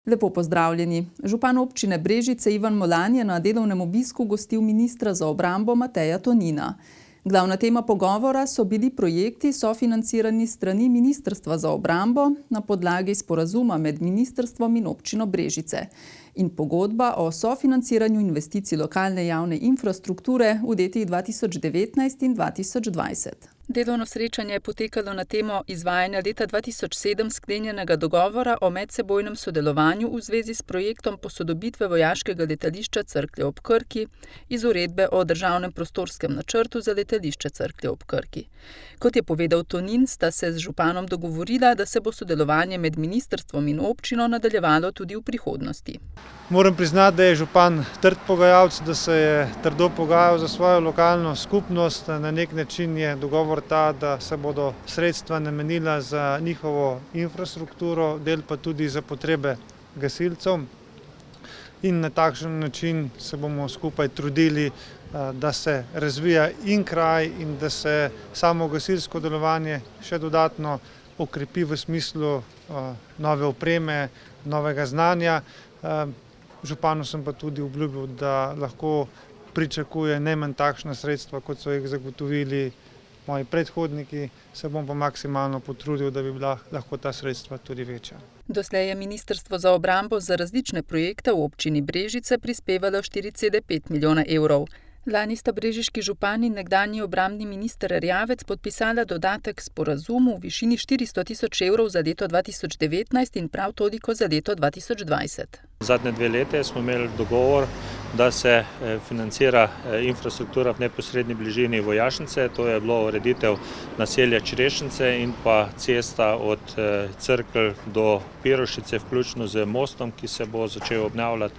Lepo pozdravljeni. Župan občine Brežice Ivan Molan je na delovnem obisku gostil ministra za obrambo Mateja Tonina. Glavna tema pogovora so bili projekti sofinancirani strani Ministrstva za obrambo na podlagi sporazuma med ministrstvom in občino Brežice in pogodba o sofinanciranju investicij lokalne javne infrastrukture v letih 2019 in 2020. Delovno srečanje je potekalo na temo izvajanja leta 2007 sklenjenega dogovora o medsebojnem sodelovanju v zvezi s projektom posodobitve vojaškega letališča Cerklje ob Krki iz uredbe o državnem prostorskem načrtu za letališče Cerklje ob Krki. Kot je povedal Tonin, sta se z županom dogovorila, da se bo sodelovanje med ministrstvom in občino nadaljevalo tudi v prihodnosti. Moram priznati, da je župan trd pogajalec, da se je trdo pogajal za svojo lokalno skupnost. Na nek način je dogovor ta, da se bodo sredstva namenila za njihovo infrastrukturo, del pa tudi za potrebe gasilcev. In na takšen način se bomo skupaj trudili, da se razvija in kraj in da se samo gasilsko delovanje še dodatno okrepi v smislu nove opreme, novega znanja. Županu sem pa tudi obljubil, da lahko pričakuje najmanj takšna sredstva, kot so jih zagotovili moji predhodniki, se bom pa maksimalno potrudil, da bi bila lahko ta sredstva tudi večja. Doslej je Ministrstvo za obrambo za različne projekte v občini Brežice prispevalo 4,5 milijona evrov. Lani sta brežiški župan in nekdanji obrambni minister Erjavec podpisala dodatek sporazumu v višini 400 tisoč evrov za leto 2019 in prav toliko za leto 2020. Zadnje 2 leta smo imeli dogovor, da se financira infrastruktura v neposredni bližini vojašnice. To je bilo ureditev naselja Črešnice in pa cesta od Cerkelj do Pirošice, vključno z mostom, ki se bo začel obnavljati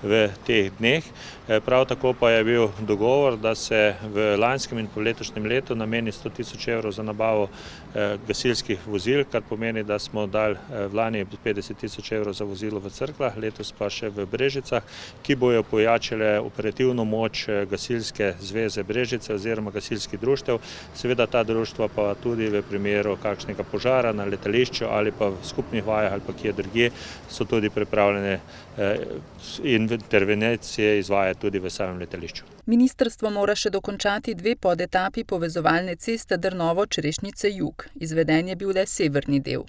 v teh dneh. Prav tako pa je bil dogovor, da se v lanskem in po letošnjem letu nameni 100 tisoč evrov za nabavo gasilskih vozil, kar pomeni, da smo dali v lani 50 tisoč evrov za vozilo v Cerkljah, letos pa še v Brežicah, ki bojo pojačale operativno moč Gasilske zveze Brežice oziroma gasilskih društev. Seveda ta društva pa tudi v primeru kakšnega požara na letališču ali pa v skupnih vajah ali pa kje drugje so tudi pripravljene intervencije izvajati tudi v samem letališču. Ministrstvo mora še dokončati 2 podetapi povezovalne ceste Drnovo-Črešnice jug. Izveden je bil le severni del.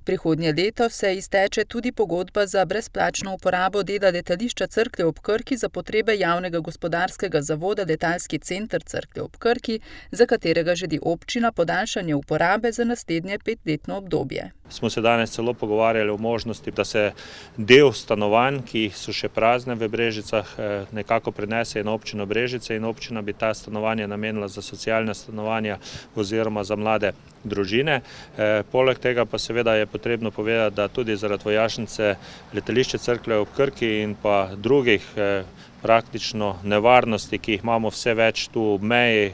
Prihodnje leto se izteče tudi pogodba za brezplačno uporabo dela letališča Cerklje ob Krki za potrebe javnega gospodarskega zavoda Letalski center Cerklje ob Krki, za katerega želi občina podaljšanje uporabe za naslednje 5-letno obdobje. Smo se danes celo pogovarjali o možnosti, da se del stanovanj, ki so še prazne v Brežicah, nekako prenese na občino Brežice in občina bi ta stanovanja namenila za socialna stanovanja oziroma za mlade družine. Poleg tega pa seveda je potrebno povedati, da tudi zaradi vojašnice letališče Cerklje ob Krki in pa drugih praktično nevarnosti, ki jih imamo vse več tu ob meji,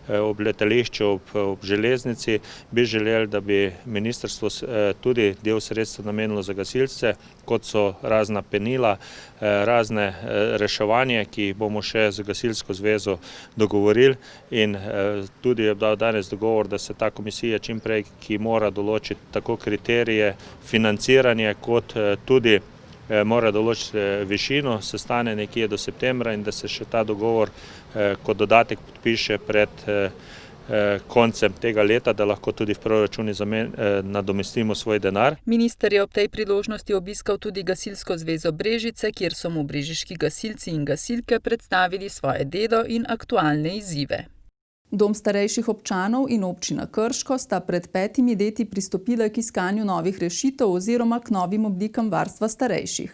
ob letališču, ob železnici, bi želeli, da bi ministrstvo tudi del sredstev namenilo za gasilce, kot so razna penila, razne reševanje, ki jih bomo še z Gasilsko zvezo dogovorili in tudi je dal danes dogovor, da se ta komisija čim prej, ki mora določiti tako kriterije financiranja, kot tudi mora določiti višino, sestane nekje do septembra in da se še ta dogovor kot dodatek podpiše pred koncem tega leta, da lahko tudi v proračuni nadomestimo svoj denar. Minister je ob tej priložnosti obiskal tudi Gasilsko zvezo Brežice, kjer so mu brežiški gasilci in gasilke predstavili svoje delo in aktualne izzive. Dom starejših občanov in občina Krško sta pred 5 leti pristopila k iskanju novih rešitev oziroma k novim oblikam varstva starejših.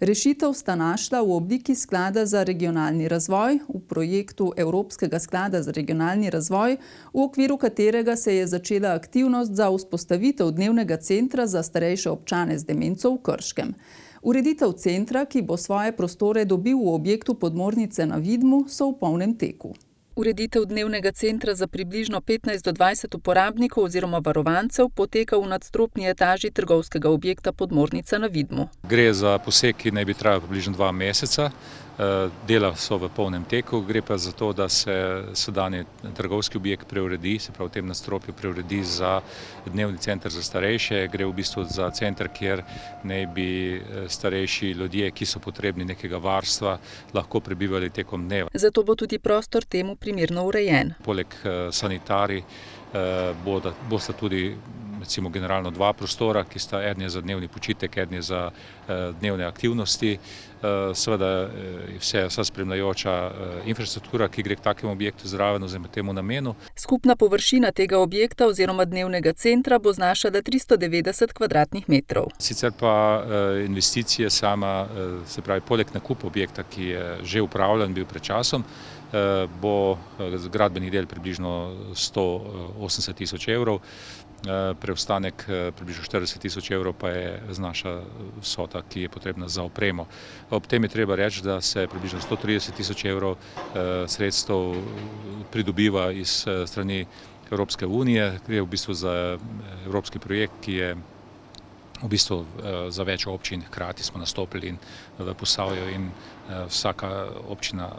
Rešitev sta našla v obliki sklada za regionalni razvoj, v projektu Evropskega sklada za regionalni razvoj, v okviru katerega se je začela aktivnost za vzpostavitev dnevnega centra za starejše občane z demenco v Krškem. Ureditev centra, ki bo svoje prostore dobil v objektu podmornice na Vidmu, so v polnem teku. Ureditev dnevnega centra za približno 15 do 20 uporabnikov oziroma varovancev poteka v nadstropni etaži trgovskega objekta Podmornica na Vidmu. Gre za poseg, ki naj bi trajal približno 2 meseca. Dela so v polnem teku, gre pa za to, da se sedanji trgovski objekt preuredi, se pravi v tem nadstropju preuredi za dnevni center za starejše. Gre v bistvu za center, kjer naj bi starejši ljudje, ki so potrebni nekega varstva, lahko prebivali tekom dneva. Zato bo tudi prostor temu primerno urejen. Poleg sanitarij bosta tudi recimo generalno dva prostora, ki sta eden je za dnevni počitek, eden je za dnevne aktivnosti. Seveda vsa spremljajoča infrastruktura, ki gre k takemu objektu zraven oziroma temu namenu. Skupna površina tega objekta oziroma dnevnega centra bo znašala 390 kvadratnih metrov. Sicer pa investicije sama, se pravi poleg nakupa objekta, ki je že upravljen bil pred časom, bo gradbeni del približno 180 tisoč evrov, preostanek približno 40 tisoč evrov pa je znaša vsota, ki je potrebna za opremo. Ob tem je treba reči, da se približno 130 tisoč evrov sredstev pridobiva iz strani Evropske unije, gre v bistvu za evropski projekt, ki je v bistvu za več občin, hkrati smo nastopili in v Posavju in vsaka občina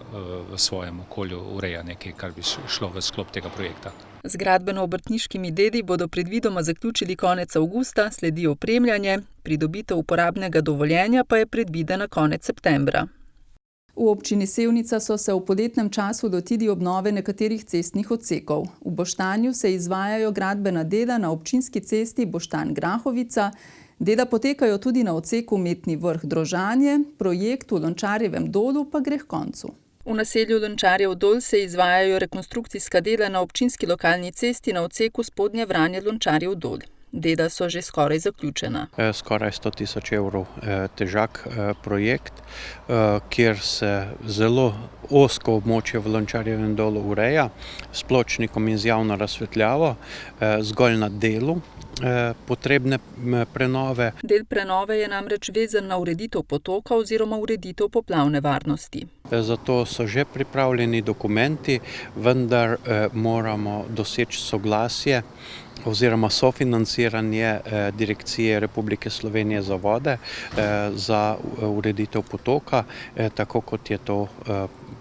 v svojem okolju ureja nekaj, kar bi šlo v sklop tega projekta. Z gradbeno-obrtniškimi deli bodo predvidoma zaključili konec avgusta, sledi opremljanje, pridobitev uporabnega dovoljenja pa je predvidena konec septembra. V občini Sevnica so se v poletnem času lotili obnove nekaterih cestnih odsekov. V Boštanju se izvajajo gradbena dela na občinski cesti Boštanj-Grahovica. Dela potekajo tudi na odseku Metni Vrh-Drožanje, projekt v Lončarjevem dolu pa gre h koncu. V naselju Lončarjev dol se izvajajo rekonstrukcijska dela na občinski lokalni cesti na odseku Spodnje Vranje-Lončarjev dol. Dela so že skoraj zaključena. Skoraj 100 tisoč evrov težak projekt, kjer se zelo ozko območje v Lončarjevem dolu ureja s pločnikom in z javno razsvetljavo, zgolj na delu potrebne prenove. Del prenove je namreč vezan na ureditev potoka oziroma ureditev poplavne varnosti. Zato so že pripravljeni dokumenti, vendar moramo doseči soglasje oziroma sofinanciranje Direkcije Republike Slovenije za vode za ureditev potoka, tako kot je to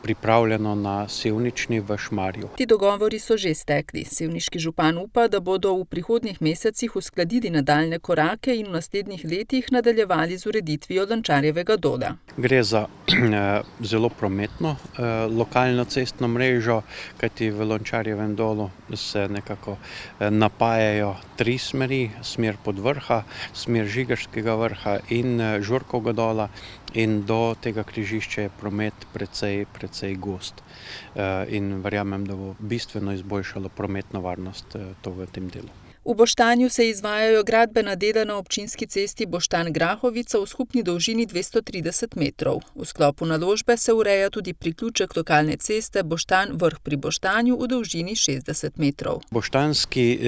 pripravljeno na Sevnični v Šmarju. Ti dogovori so že stekli. Sevniški župan upa, da bodo v prihodnjih mesecih uskladili nadaljne korake in v naslednjih letih nadaljevali z ureditvijo Lončarjevega dola. Gre za zelo prometno lokalno cestno mrežo, kajti v Lončarjevem dolu se nekako napajajo tri smeri, smer Podvrha, smer Žigarskega vrha in Žurkovega dola, in do tega križišča je promet precej gost. In verjamem, da bo bistveno izboljšalo prometno varnost to v tem delu. V Boštanju se izvajajo gradbena dela na občinski cesti Boštanj-Grahovica v skupni dolžini 230 metrov. V sklopu naložbe se ureja tudi priključek lokalne ceste Boštanj-Vrh pri Boštanju v dolžini 60 metrov. Boštanski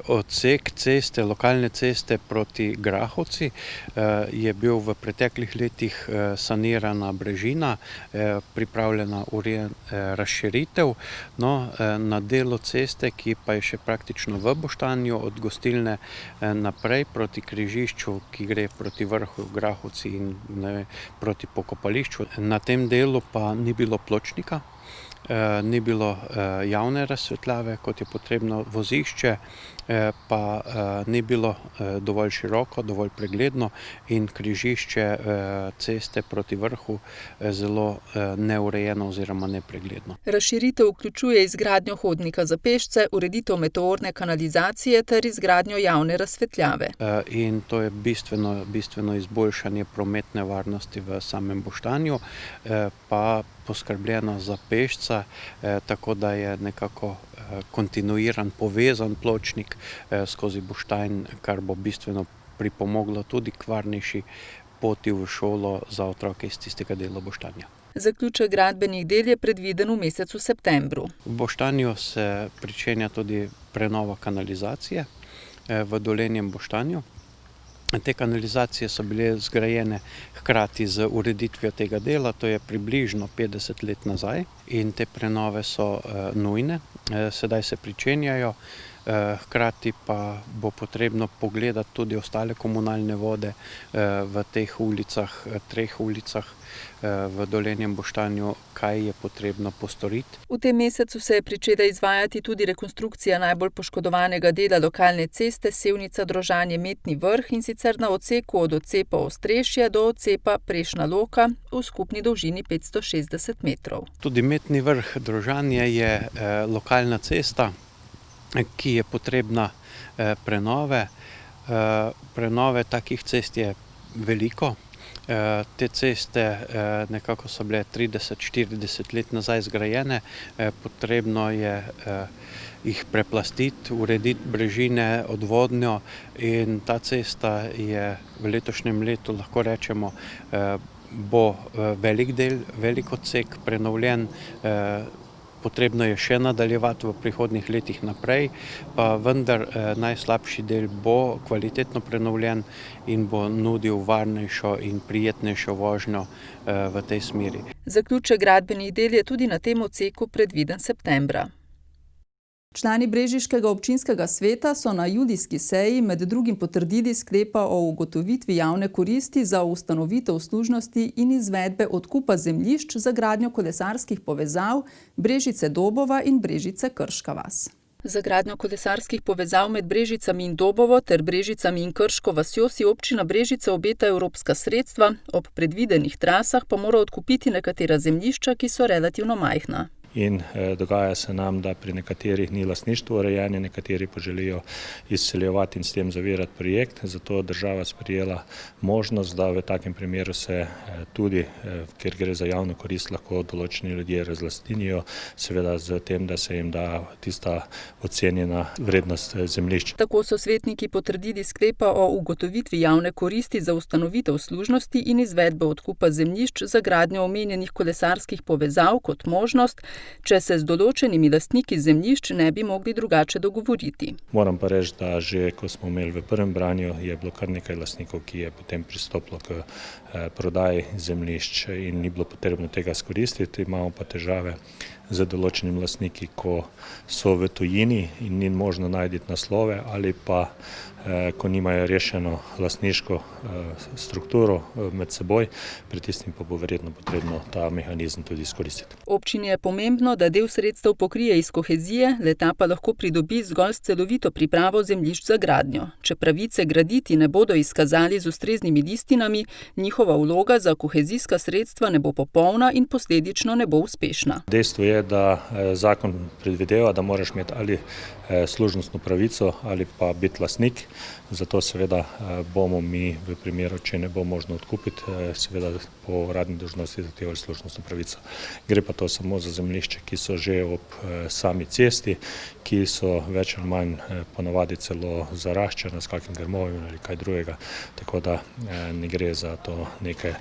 odsek ceste, lokalne ceste proti Grahovci je bil v preteklih letih sanirana brežina, pripravljena razširitev. Na delu ceste, ki pa je še praktično v Boštanju, od gostilne naprej proti križišču, ki gre proti Vrhu Grahovci in proti pokopališču. Na tem delu pa ni bilo pločnika, ni bilo javne razsvetljave, kot je potrebno, vozišče pa ni bilo dovolj široko, dovolj pregledno in križišče ceste proti Vrhu zelo neurejeno oziroma nepregledno. Razširitev vključuje izgradnjo hodnika za pešce, ureditev meteorne kanalizacije ter izgradnjo javne razsvetljave. In to je bistveno izboljšanje prometne varnosti v samem Boštanju, pa poskrbljeno za pešca, tako da je nekako kontinuiran, povezan pločnik skozi Boštanj, kar bo bistveno pripomoglo tudi k varnejši poti v šolo za otroke iz tistega dela Boštanja. Zaključek gradbenih del je predviden v mesecu septembru. V Boštanju se pričenja tudi prenova kanalizacije v Dolenjem Boštanju. Te kanalizacije so bile zgrajene hkrati z ureditvijo tega dela, to je približno 50 let nazaj, in te prenove so nujne. Sedaj se pričenjajo, hkrati pa bo potrebno pogledati tudi ostale komunalne vode v teh ulicah, 3 ulicah v Dolenjem Boštanju, kaj je potrebno postoriti. V tem mesecu se je pričela izvajati tudi rekonstrukcija najbolj poškodovanega dela lokalne ceste Sevnica-Drožanje-Metni Vrh, in sicer na odseku od odcepa Ostrešje do odcepa Prešna Loka v skupni dolžini 560 metrov. Tudi Metni Vrh Drožanje je lokalna cesta, ki je potrebna prenove. Prenove takih cest je veliko. Te ceste nekako so bile 30-40 let nazaj zgrajene, potrebno je jih preplastiti, urediti brežine, odvodnjo, in ta cesta je v letošnjem letu, lahko rečemo, bo velik odsek prenovljen. Potrebno je še nadaljevati v prihodnjih letih naprej, pa vendar najslabši del bo kvalitetno prenovljen in bo nudil varnejšo in prijetnejšo vožnjo v tej smeri. Zaključek gradbenih del je tudi na tem odseku predviden septembra. Člani brežiškega občinskega sveta so na julijski seji med drugim potrdili sklepa o ugotovitvi javne koristi za ustanovitev služnosti in izvedbe odkupa zemljišč za gradnjo kolesarskih povezav Brežice-Dobova in Brežice-Krška vas. Za gradnjo kolesarskih povezav med Brežicami in Dobovo ter Brežicami in Krško vasjo si občina Brežice obeta evropska sredstva, ob predvidenih trasah pa mora odkupiti nekatera zemljišča, ki so relativno majhna. In dogaja se nam, da pri nekaterih ni lastništvo urejeno, nekateri pa želijo izseljevati in s tem zavirati projekt. Zato je država sprejela možnost, da v takem primeru se tudi, ker gre za javno korist, lahko določeni ljudje razlastnijo, seveda z tem, da se jim da tista ocenjena vrednost zemljišč. Tako so svetniki potrdili sklepa o ugotovitvi javne koristi za ustanovitev služnosti in izvedbe odkupa zemljišč za gradnjo omenjenih kolesarskih povezav kot možnost, če se z določenimi lastniki zemljišč ne bi mogli drugače dogovoriti. Moram pa reči, da že ko smo imeli v prvem branju, je bilo kar nekaj lastnikov, ki je potem pristopilo k prodaji zemljišč in ni bilo potrebno tega izkoristiti. Imamo pa težave z določenimi lastniki, ko so v tujini in ni možno najti naslove, ali pa ko nimajo rešeno lastniško strukturo med seboj, pri tistim pa bo verjetno potrebno ta mehanizem tudi izkoristiti. Občini je pomembno, da del sredstev pokrije iz kohezije, le-ta pa lahko pridobi zgolj s celovito pripravo zemljišč za gradnjo. Če pravice graditi ne bodo izkazali z ustreznimi listinami, njihova vloga za kohezijska sredstva ne bo popolna in posledično ne bo uspešna. Dejstvo je, da zakon predvideva, da moraš imeti ali služnostno pravico ali pa biti lastnik. Zato seveda bomo mi v primeru, če ne bo možno odkupiti, seveda po uradni dolžnosti zahtevali služnostno pravico. Gre pa to samo za zemljišče, ki so že ob sami cesti, ki so več ali manj ponavadi celo zaraščena s kakim grmovjem ali kaj drugega, tako da ne gre za to neke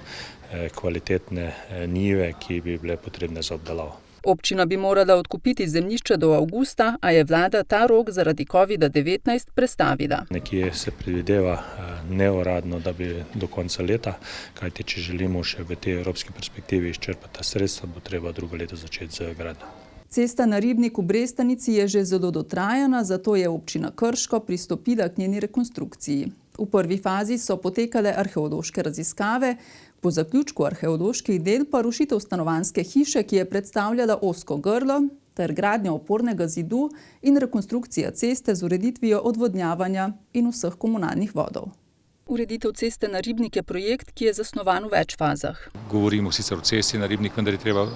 kvalitetne njive, ki bi bile potrebne za obdelavo. Občina bi morala odkupiti zemljišča do avgusta, a je vlada ta rok zaradi COVID-19 prestavila. Nekje se predvideva neuradno, da bi do konca leta, kajti če želimo še v tej evropski perspektivi izčrpati ta sredstva, bo treba drugo leto začeti z gradnjo. Cesta na Ribniku Brestanici je že zelo dotrajana, zato je občina Krško pristopila k njeni rekonstrukciji. V prvi fazi so potekale arheološke raziskave, po zaključku arheoloških del pa rušitev stanovanjske hiše, ki je predstavljala ozko grlo, ter gradnja opornega zidu in rekonstrukcija ceste z ureditvijo odvodnjavanja in vseh komunalnih vodov. Ureditev ceste na Ribnik je projekt, ki je zasnovan v več fazah. Govorimo sicer o cesti na Ribnik, vendar je treba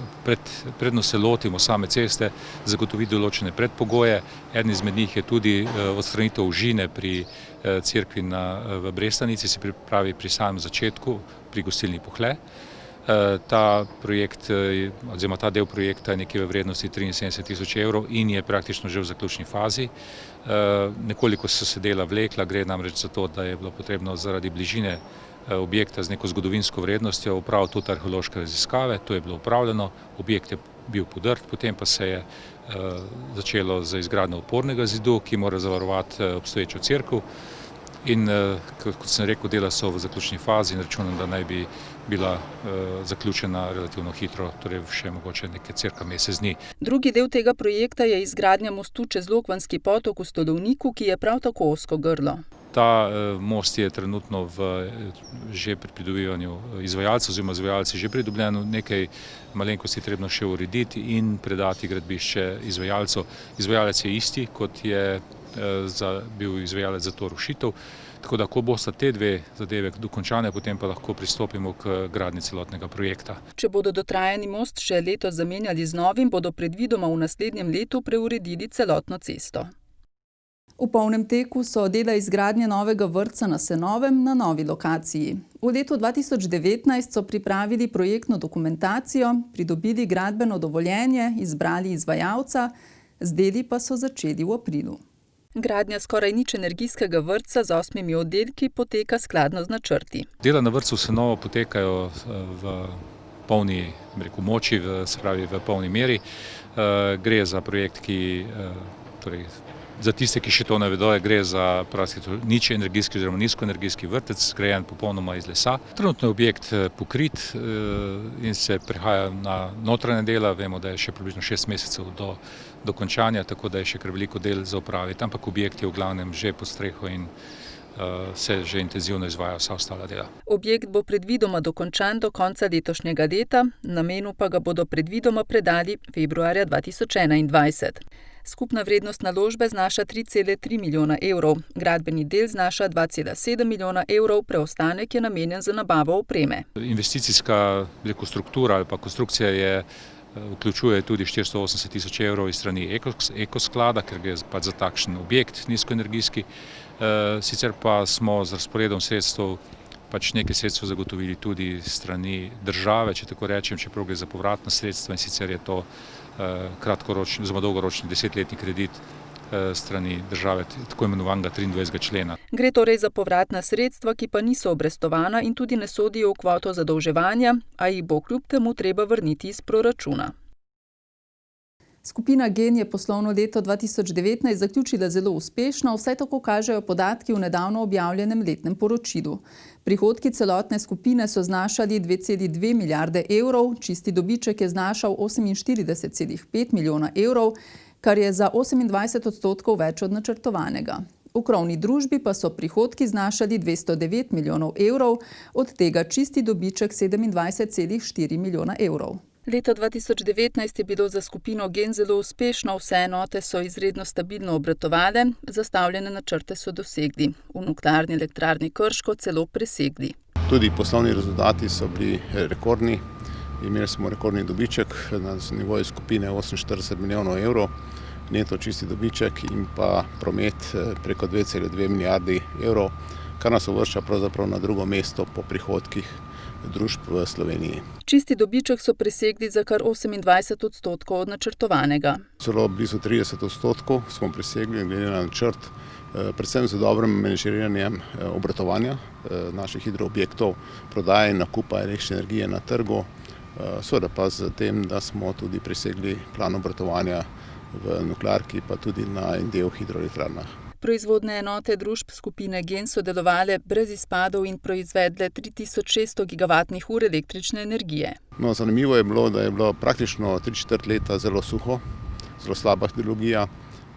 predno se lotimo same ceste, zagotoviti določene predpogoje. Eden izmed njih je tudi odstranitev ožine pri cerkvi v Brestanici, se pripravi pri samem začetku, pri gostilni Pohle. Ta projekt, oziroma ta del projekta je nekje v vrednosti 73.000 evrov in je praktično že v zaključni fazi. Nekoliko so se dela vlekla, gre namreč za to, da je bilo potrebno zaradi bližine objekta z neko zgodovinsko vrednostjo opraviti tudi arheološke raziskave. To je bilo opravljeno, objekt je bil podrt, potem pa se je začelo z izgradnjo opornega zidu, ki mora zavarovati obstoječo cerkev. In kot sem rekel, dela so v zaključni fazi in računam, da naj bi bila zaključena relativno hitro, torej še mogoče cirka mesec dni. Drugi del tega projekta je izgradnja mostu čez Lokvanski potok v Stodovniku, ki je prav tako ozko grlo. Ta most je trenutno že pri pridobivanju izvajalcev, oziroma izvajalci že pridobljeno, nekaj malenkosti je trebno še urediti in predati gradbišče izvajalcev. Izvajalec je isti, kot je bil izvajalec za to rušitev, tako da ko bosta te dve zadeve dokončane, potem pa lahko pristopimo k gradnji celotnega projekta. Če bodo dotrajani most še letos zamenjali z novim, bodo predvidoma v naslednjem letu preuredili celotno cesto. V polnem teku so dela izgradnje novega vrtca na Senovem na novi lokaciji. V letu 2019 so pripravili projektno dokumentacijo, pridobili gradbeno dovoljenje, izbrali izvajalca, z deli pa so začeli v aprilu. Gradnja skoraj nič energijskega vrtca z 8 oddelki poteka skladno z načrti. Dela na vrtcu Senovo potekajo v polni moči, se pravi v polni meri. Gre za projekt, ki za tiste, ki še to ne vedo, gre za nič energijski oziroma nizkoenergijski vrtec, zgrajen popolnoma iz lesa. Trenutno je objekt pokrit in se prehaja na notranje dela. Vemo, da je še približno 6 mesecev do dokončanja, tako da je še kar veliko del za opraviti. Ampak objekt je v glavnem že pod streho in se že intenzivno izvaja vsa ostala dela. Objekt bo predvidoma dokončan do konca letošnjega leta, namenu pa ga bodo predvidoma predali februarja 2021. Skupna vrednost naložbe znaša 3,3 milijona evrov, gradbeni del znaša 2,7 milijona evrov, preostanek je namenjen za nabavo opreme. Investicijska struktura ali pa konstrukcija vključuje tudi 480 tisoč evrov iz strani Ekosklada, ker gre za takšen objekt nizkoenergijski. Sicer pa smo z razporedom sredstev nekaj sredstev zagotovili tudi strani države, če tako rečem, čeprav gre za povratna sredstva, in sicer je to kratkoročni oziroma dolgoročni 10-letni kredit strani države, tako imenovanega 23. člena. Gre torej za povratna sredstva, ki pa niso obrestovana in tudi ne sodijo v kvoto zadolževanja, a jih bo kljub temu treba vrniti iz proračuna. Skupina Gen je poslovno leto 2019 zaključila zelo uspešno, vsaj tako kažejo podatki v nedavno objavljenem letnem poročilu. Prihodki celotne skupine so znašali 2,2 milijarde evrov, čisti dobiček je znašal 48,5 milijona evrov, kar je za 28% več od načrtovanega. V krovni družbi pa so prihodki znašali 209 milijonov evrov, od tega čisti dobiček 27,4 milijona evrov. Leto 2019 je bilo za skupino Gen zelo uspešno, vse enote so izredno stabilno obratovale, zastavljene načrte so dosegli. V Nuklearni elektrarni Krško celo presegli. Tudi poslovni rezultati so bili rekordni. Imeli smo rekordni dobiček na nivoju skupine 48 milijonov evrov, neto čisti dobiček in pa promet preko 2,2 milijardi evrov, kar nas uvršča pravzaprav na drugo mesto po prihodkih družb v Sloveniji. Čisti dobiček so presegli za kar 28% od načrtovanega. Celo blizu 30% smo presegli glede na načrt, predvsem z dobrim menedžiranjem obratovanja naših hidroobjektov, prodaje in nakupa električne energije na trgu, seveda pa z tem, da smo tudi presegli plan obratovanja v nuklearki, pa tudi na en del hidroelektrarnah. Proizvodne enote družb skupine Gen so delovale brez izpadov in proizvedle 3600 gigavatnih ur električne energije. Zanimivo je bilo, da je bilo praktično 3/4 leta zelo suho, zelo slaba hidrologija,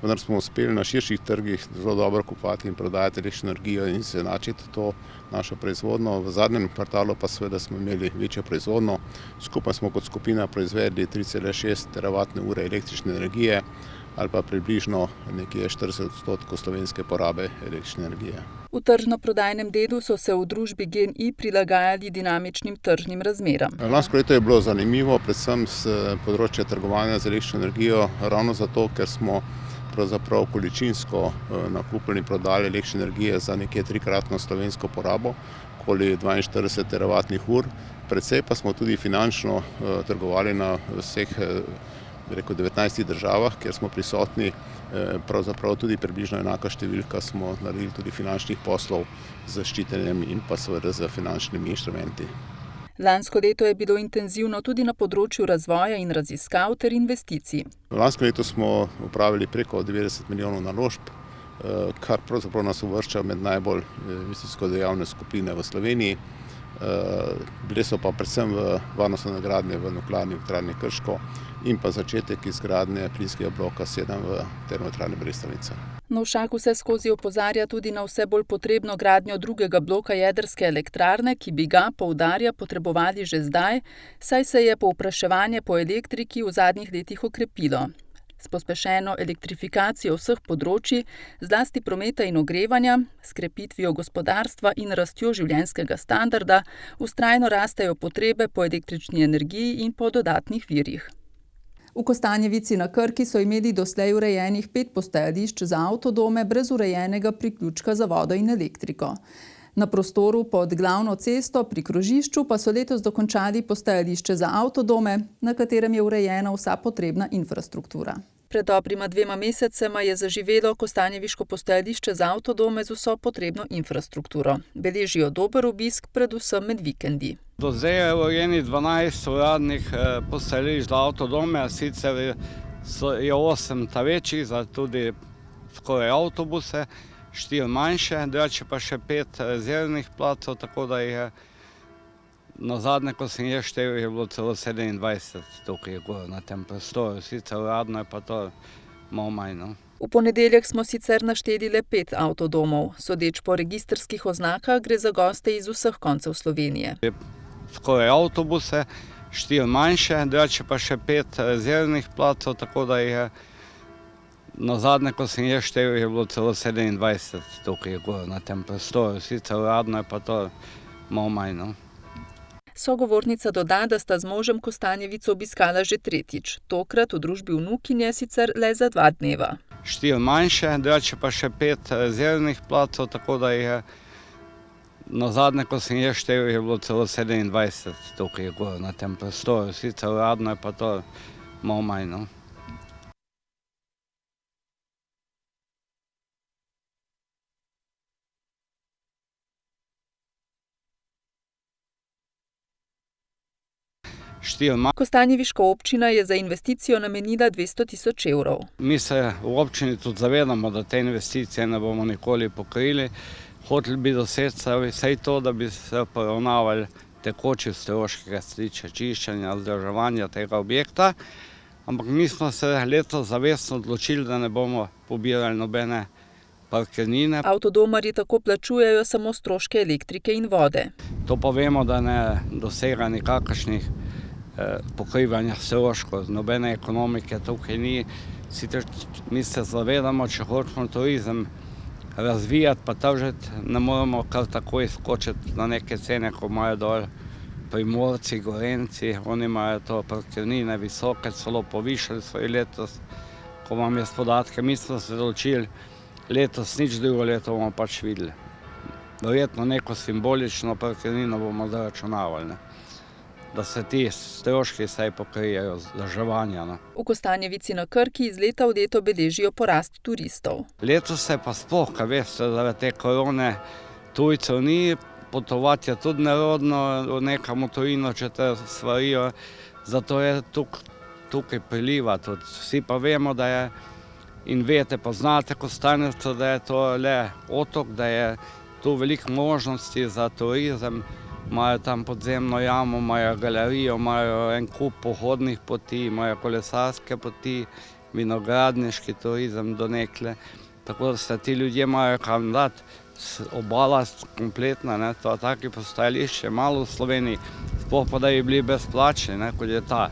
vendar smo uspeli na širših trgih zelo dobro kupovati in prodajati električno energijo in se enačiti to našo proizvodno. V zadnjem kvartalu pa seveda smo imeli večjo proizvodno. Skupaj smo kot skupina proizvedli 3,6 teravatne ure električne energije, ali pa približno nekje 40% slovenske porabe električne energije. V tržno-prodajnem delu so se v družbi Gen-I prilagajali dinamičnim tržnim razmeram. Lansko leto je bilo zanimivo, predvsem z področja trgovanja z električno energijo, ravno zato, ker smo pravzaprav količinsko nakupili in prodali električne energije za nekje 3-kratno slovensko porabo, okoli 42 teravatnih ur. Predvsej pa smo tudi finančno trgovali na vseh 19 državah, kjer smo prisotni, pravzaprav tudi približno enaka številka smo naredili tudi finančnih poslov z ščitenjem in pa seveda z finančnimi inštrumenti. Lansko leto je bilo intenzivno tudi na področju razvoja in raziskav ter investicij. Lansko leto smo upravili preko 90 milijonov naložb, kar pravzaprav nas uvršča med najbolj investicijsko dejavne skupine v Sloveniji. Bile so pa predvsem v varnostne gradnje v Nuklearni elektrarni Krško in pa začetek izgradnje plinskega bloka 7 v Termoelektrarni Brestovica. Novšak vse skozi opozarja tudi na vse bolj potrebno gradnjo drugega bloka jedrske elektrarne, ki bi ga, poudarja, potrebovali že zdaj, saj se je povpraševanje po elektriki v zadnjih letih okrepilo. S pospešeno elektrifikacijo vseh področji, zlasti prometa in ogrevanja, s krepitvijo gospodarstva in rastjo življenjskega standarda, vztrajno rastejo potrebe po električni energiji in po dodatnih virih. V Kostanjevici na Krki so imeli doslej urejenih 5 postajališč za avtodome brez urejenega priključka za vodo in elektriko. Na prostoru pod glavno cesto pri krožišču pa so letos dokončali postajališče za avtodome, na katerem je urejena vsa potrebna infrastruktura. Pred dobrima 2 mesecema je zaživelo kostanjeviško postajališče za avtodome z vso potrebno infrastrukturo. Beležijo dober obisk, predvsem med vikendi. Do zdaj je urejenih 12 uradnih postajališč za avtodome, sicer je 8 ta večjih, za tudi skoraj avtobuse, 4 manjše, drugače pa še 5 rezervnih placov, tako da je nazadnje, ko sem jaz štel, je bilo celo 27 tukaj na tem prostoru, sicer uradno je pa to malo manj. V ponedeljek smo sicer našteli le 5 avtodomov. Sodeč po registrskih oznakah gre za goste iz vseh koncev Slovenije. Skoraj avtobuse, 4 manjše, drugače pa še 5 rezervnih placov, tako da je nazadnje, ko sem jaz štel, je bilo celo 27 tukaj na tem prostoru, sicer uradno je pa to malo manj. Sogovornica doda, da sta z možem Kostanjevico obiskala že 3. Tokrat v družbi vnukinje, sicer le za 2 dneva. 4 manjše, drugače pa še 5 rezervnih placov, tako da je nazadnje, ko sem jaz štel, je bilo celo 27 tukaj na tem prostoru, sicer uradno je pa to malo manj. Kostanjeviška občina je za investicijo namenila 200 000 evrov. Mi se v občini tudi zavedamo, da te investicije ne bomo nikoli pokrili. Hoteli bi doseči vsaj to, da bi se poravnavali tekoči stroški, kar se tiče čiščenja, vzdrževanja tega objekta. Ampak mi smo se letos zavestno odločili, da ne bomo pobirali nobene parkirnine. Avtodomarji tako plačujejo samo stroške elektrike in vode. To pa vemo, da ne dosega nikakršnih pokrivanja stroškov, nobene ekonomike tukaj ni. Mi se zavedamo, če hočemo turizem razvijati, pa tržiti, ne moramo kar takoj skočiti na neke cene, ko imajo dol Primorci, Gorenci, oni imajo to parkirnine visoke, celo povišali svoje letos, ko imam jaz podatke. Mi smo se odločili letos, nič drugo leto bomo pač videli. Verjetno neko simbolično parkirnino bomo zaračunavali, da se ti stroški vsaj pokrijejo vzdrževanja. V Kostanjevici na Krki iz leta v leto beležijo porast turistov. Letos se pa sploh, kaj veste, zaradi te korone tujcev ni, potovati je tudi nerodno, v nekam v tujino, če te svarijo, zato je tukaj priliva tudi. Vsi pa vemo, da je, in veste, poznate Kostanjevico, da je to le otok, da je tu veliko možnosti za turizem. Imajo tam podzemno jamo, imajo galerijo, imajo en kup pohodnih poti, imajo kolesarske poti, vinogradniški turizem do nekle. Tako da se ti ljudje imajo kam dati, obala kompletna, to taki postajališče malo v Sloveniji, sploh pa da bi bili brezplačni, kot je ta.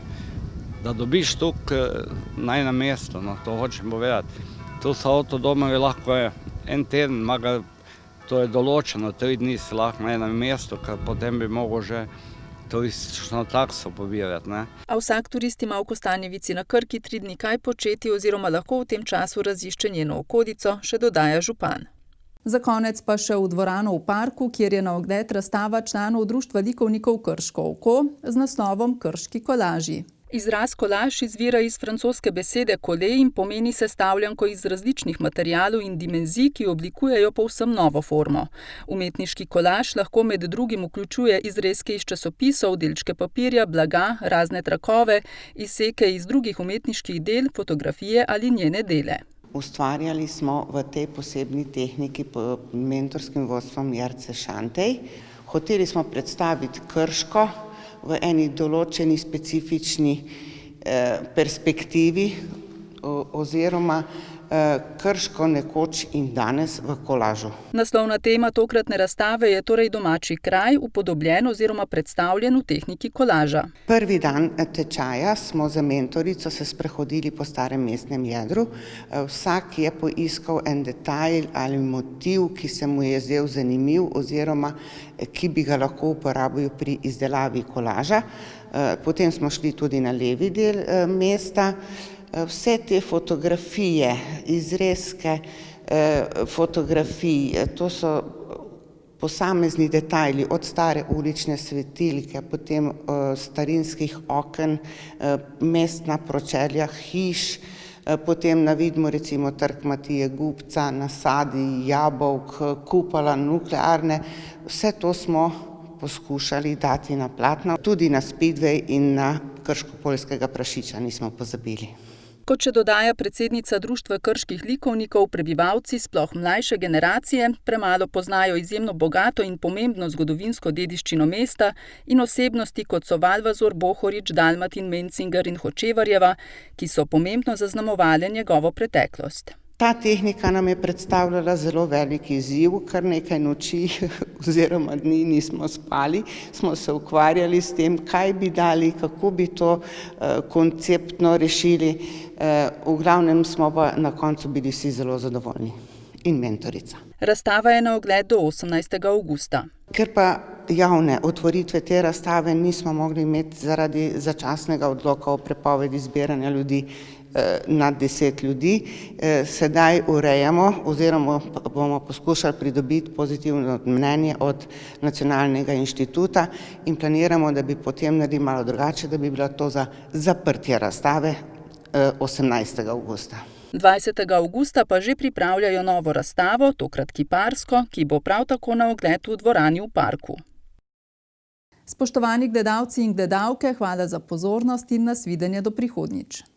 Da dobiš tukaj na enem mestu, to hočem povedati. Tu so avtodomovi, lahko je en teden, to je določeno, 3 dni si lahko na enem mestu, ker potem bi mogel že turistično takso pobirati. A vsak turist ima v Kostanjevici na Krki 3 dni kaj početi oziroma lahko v tem času razišče njeno okolico, še dodaja župan. Za konec pa še v dvorano v parku, kjer je na ogled razstava članov Društva likovnikov Krško oko z naslovom Krški kolaži. Izraz kolaž izvira iz francoske besede coller in pomeni sestavljanko iz različnih materialov in dimenzij, ki oblikujejo povsem novo formo. Umetniški kolaž lahko med drugim vključuje izrezke iz časopisov, delčke papirja, blaga, razne trakove, izseke iz drugih umetniških del, fotografije ali njene dele. Ustvarjali smo v tej posebni tehniki pod mentorskim vodstvom Jerce Šantej. Hoteli smo predstaviti Krško v eni določeni specifični perspektivi oziroma Krško nekoč in danes v kolažu. Naslovna tema tokratne razstave je torej domači kraj, upodobljen oziroma predstavljen v tehniki kolaža. Prvi dan tečaja smo za mentorico se sprehodili po starem mestnem jedru. Vsak je poiskal en detajl ali motiv, ki se mu je zdel zanimiv oziroma ki bi ga lahko uporabil pri izdelavi kolaža. Potem smo šli tudi na levi del mesta. Vse te fotografije, izrezke fotografij, to so posamezni detajli od stare ulične svetilke, potem starinskih oken, mestna pročelja hiš, potem na vidmu recimo Trg Matije Gubca, nasadi jabolk, kupola nuklearne. Vse to smo poskušali dati na platno, tudi na Speedway in na krško-poljskega prašiča nismo pozabili. Kot še dodaja predsednica Društva krških likovnikov, prebivalci, sploh mlajše generacije, premalo poznajo izjemno bogato in pomembno zgodovinsko dediščino mesta in osebnosti, kot so Valvazor, Bohorič, Dalmatin, Mencinger in Hočevarjeva, ki so pomembno zaznamovale njegovo preteklost. Ta tehnika nam je predstavljala zelo velik izziv, kar nekaj noči oziroma dni nismo spali, smo se ukvarjali s tem, kaj bi dali, kako bi to konceptno rešili. V glavnem smo pa na koncu bili vsi zelo zadovoljni in mentorica. Razstava je na ogled do 18. avgusta. Ker pa javne otvoritve te razstave nismo mogli imeti zaradi začasnega odloka o prepovedi zbiranja ljudi nad 10 ljudi, sedaj urejamo oziroma bomo poskušali pridobiti pozitivno mnenje od Nacionalnega inštituta in planiramo, da bi potem naredili malo drugače, da bi bila to za zaprtje razstave 18. avgusta. 20. avgusta pa že pripravljajo novo razstavo, tokrat kiparsko, ki bo prav tako na ogled v dvorani v parku. Spoštovani gledalci in gledalke, hvala za pozornost in nasvidenje do prihodnjič.